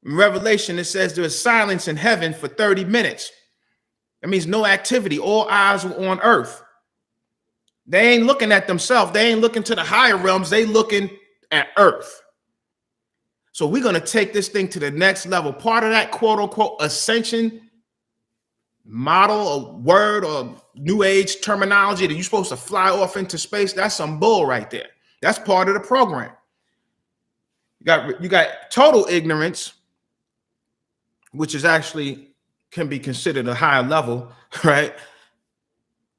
In Revelation, it says there is silence in heaven for 30 minutes. That means no activity. All eyes were on earth. They ain't looking at themselves. They ain't looking to the higher realms. They looking at earth. So we're going to take this thing to the next level. Part of that quote unquote ascension model or word or new age terminology that you're supposed to fly off into space, that's some bull right there. That's part of the program. You got total ignorance, which is actually can be considered a higher level, right?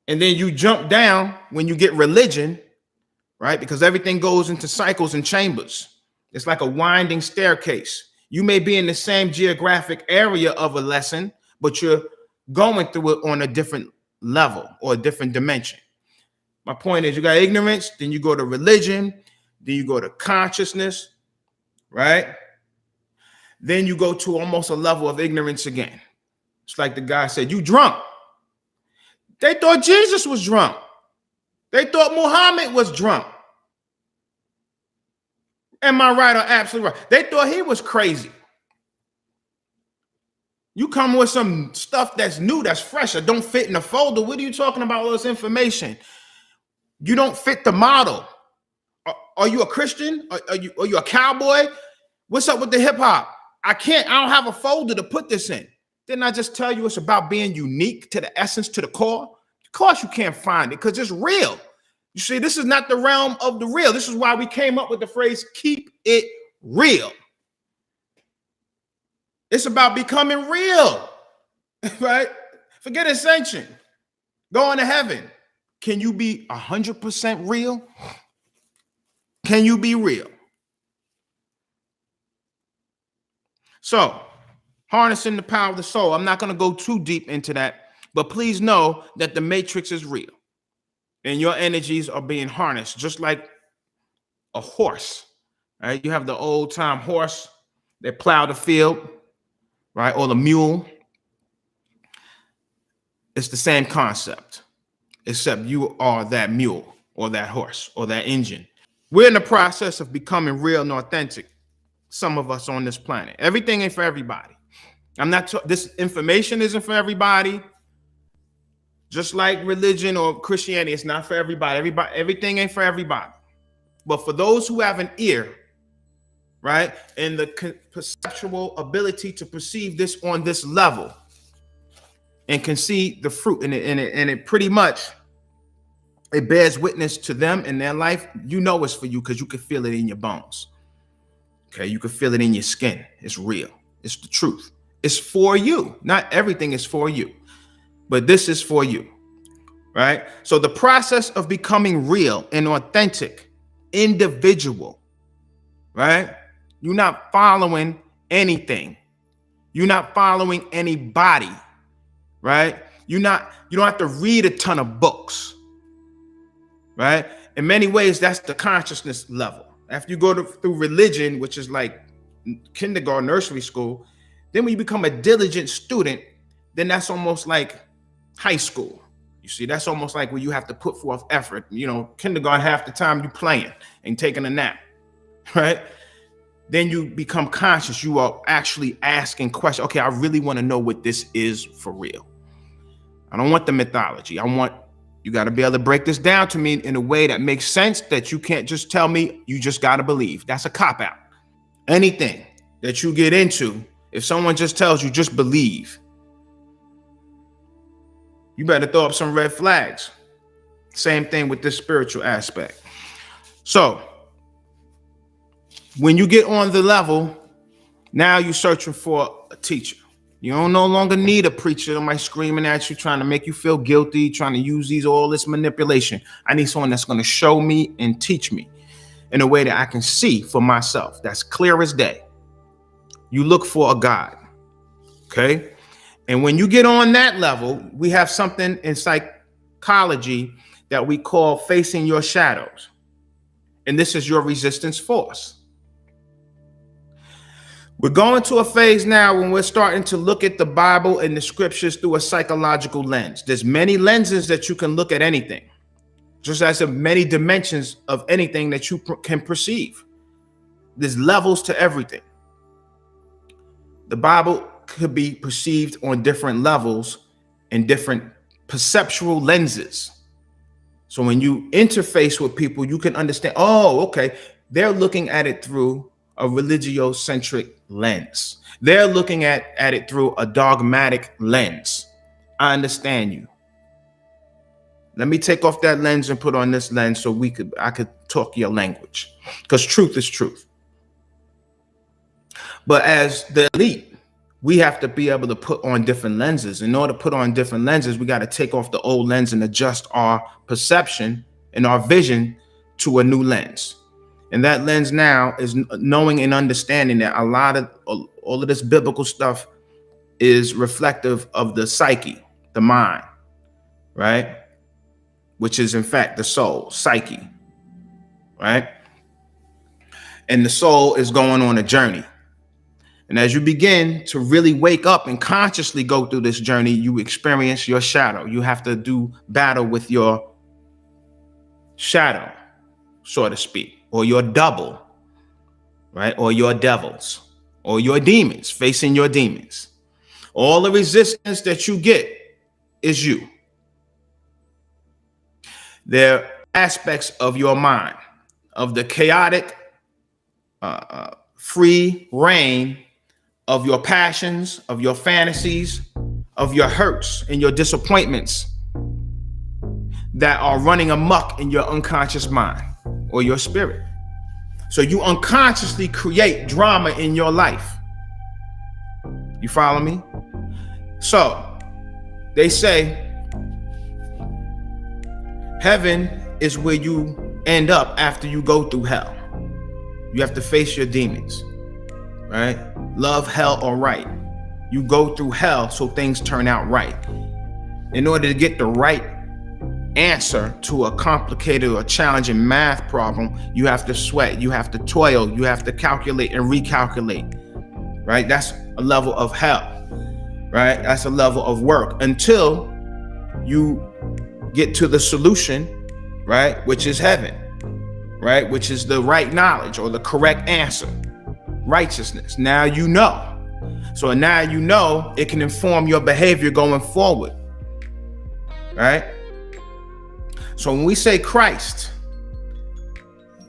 And then you jump down when you get religion, right? Because everything goes into cycles and chambers. It's like a winding staircase. You may be in the same geographic area of a lesson, but you're going through it on a different level or a different dimension. My point is, you got ignorance, then you go to religion, then you go to consciousness, right? Then you go to almost a level of ignorance again. It's like the guy said, you drunk. They thought Jesus was drunk. They thought Muhammad was drunk. Am I right or absolutely right? They thought he was crazy. You come with some stuff that's new, that's fresh, that don't fit in the folder. What are you talking about all this information? You don't fit the model. Are you a Christian? Are you a cowboy? What's up with the hip hop? I don't have a folder to put this in. Didn't I just tell you it's about being unique to the essence, to the core? Of course you can't find it because it's real. You see, this is not the realm of the real. This is why we came up with the phrase, keep it real. It's about becoming real, right? Forget Ascension. Going to heaven. Can you be 100% real? Can you be real? So, harnessing the power of the soul. I'm not going to go too deep into that, but please know that the matrix is real and your energies are being harnessed just like a horse, right? You have the old time horse that plowed the field, right? Or the mule. It's the same concept, except you are that mule or that horse or that engine. We're in the process of becoming real and authentic. Some of us on this planet. Everything ain't for everybody. This information isn't for everybody. Just like religion or Christianity, it's not for everybody. Everything ain't for everybody. But for those who have an ear, right, and the perceptual ability to perceive this on this level and can see the fruit in it pretty much, it bears witness to them in their life. You know it's for you because you can feel it in your bones. Okay, you can feel it in your skin. It's real. It's the truth. It's for you. Not everything is for you, but this is for you, right? So the process of becoming real and authentic, individual, right? You're not following anything. You're not following anybody, right? You don't have to read a ton of books, right? In many ways, that's the consciousness level. After you go through religion, which is like kindergarten, nursery school, then when you become a diligent student, then that's almost like high school. You see, that's almost like where you have to put forth effort. You know, kindergarten, half the time you playing and taking a nap, right? Then you become conscious. You are actually asking questions. Okay, I really want to know what this is for real. I don't want the mythology. You got to be able to break this down to me in a way that makes sense, that you can't just tell me, you just got to believe. That's a cop-out. Anything that you get into, if someone just tells you, just believe, you better throw up some red flags. Same thing with this spiritual aspect. So, when you get on the level, now you're searching for a teacher. You don't no longer need a preacher, somebody screaming at you, trying to make you feel guilty, trying to use all this manipulation. I need someone that's going to show me and teach me in a way that I can see for myself. That's clear as day. You look for a God, okay? And when you get on that level, we have something in psychology that we call facing your shadows. And this is your resistance force. We're going to a phase now when we're starting to look at the Bible and the scriptures through a psychological lens. There's many lenses that you can look at anything, just as there are many dimensions of anything that you can perceive. There's levels to everything. The Bible could be perceived on different levels and different perceptual lenses. So when you interface with people, you can understand, oh, okay, they're looking at it through a religiocentric lens. They're looking at it through a dogmatic lens. I understand you. Let me take off that lens and put on this lens so I could talk your language, because truth is truth. But as the elite, we have to be able to put on different lenses. In order to put on different lenses, we got to take off the old lens and adjust our perception and our vision to a new lens. And that lens now is knowing and understanding that all of this biblical stuff is reflective of the psyche, the mind, right? Which is in fact the soul, psyche, right? And the soul is going on a journey. And as you begin to really wake up and consciously go through this journey, you experience your shadow. You have to do battle with your shadow, so to speak, or your double, right? Or your devils, or your demons, facing your demons. All the resistance that you get is you. They're aspects of your mind, of the chaotic, free reign of your passions, of your fantasies, of your hurts and your disappointments that are running amok in your unconscious mind or your spirit. So you unconsciously create drama in your life. You follow me? So they say heaven is where you end up after you go through hell. You have to face your demons, right? Love, hell, or right. You go through hell so things turn out right. In order to get the right answer to a complicated or challenging math problem, you have to sweat, you have to toil, you have to calculate and recalculate, right? That's a level of hell, right? That's a level of work until you get to the solution, right? Which is heaven, right? Which is the right knowledge or the correct answer. Righteousness. Now you know. So now you know it can inform your behavior going forward. Right? So when we say Christ,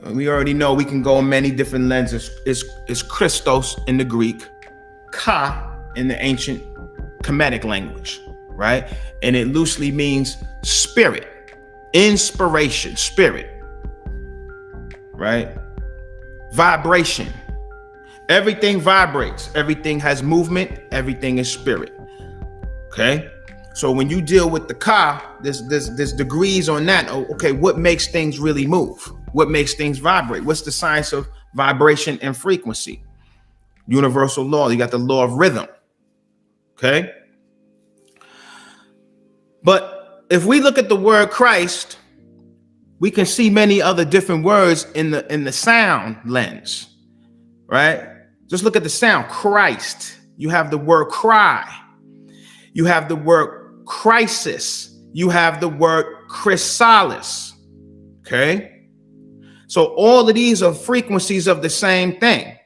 we already know we can go in many different lenses. It's Christos in the Greek, Ka in the ancient Kemetic language, right? And it loosely means spirit, inspiration, spirit, right? Vibration. Everything vibrates, everything has movement, everything is spirit. Okay? So when you deal with the Ka, there's degrees on that. Oh, okay, what makes things really move? What makes things vibrate? What's the science of vibration and frequency? Universal law. You got the law of rhythm. Okay? But if we look at the word Christ, we can see many other different words in the sound lens, right? Just look at the sound, Christ. You have the word cry. You have the word crisis. You have the word chrysalis. Okay? So all of these are frequencies of the same thing.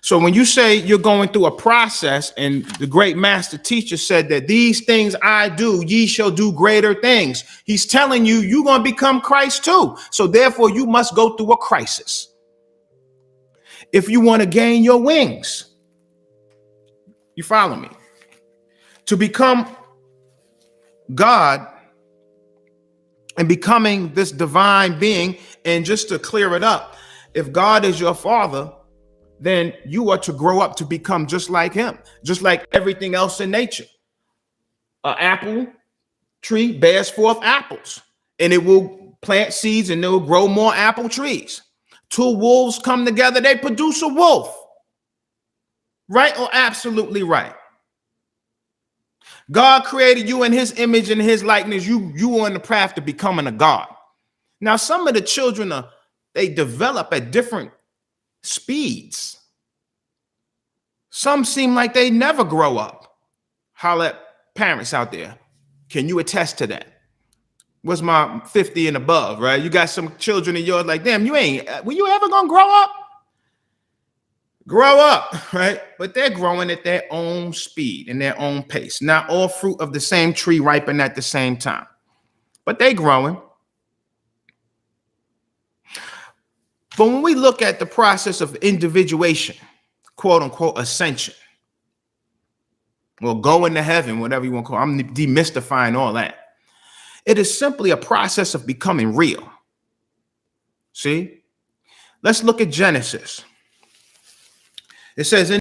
So when you say you're going through a process, and the great master teacher said that these things I do, ye shall do greater things. He's telling you, you're going to become Christ too. So therefore you must go through a crisis. If you want to gain your wings, you follow me? To become God and becoming this divine being, and just to clear it up, if God is your father, then you are to grow up to become just like him, just like everything else in nature. An apple tree bears forth apples, and it will plant seeds and it will grow more apple trees. Two wolves come together, they produce a wolf. Right or absolutely right? God created you in his image and his likeness. You are on the path to becoming a God. Now, some of the children they develop at different speeds. Some seem like they never grow up. Holla at parents out there. Can you attest to that? What's my 50 and above, right? You got some children in yours like, damn, when you ever gonna grow up? grow up, right? But they're growing at their own speed and their own pace. Not all fruit of the same tree ripen at the same time, but they're growing. But when we look at the process of individuation, quote unquote, ascension, well, going to heaven, whatever you want to call it, I'm demystifying all that. It is simply a process of becoming real. See? Let's look at Genesis. It says in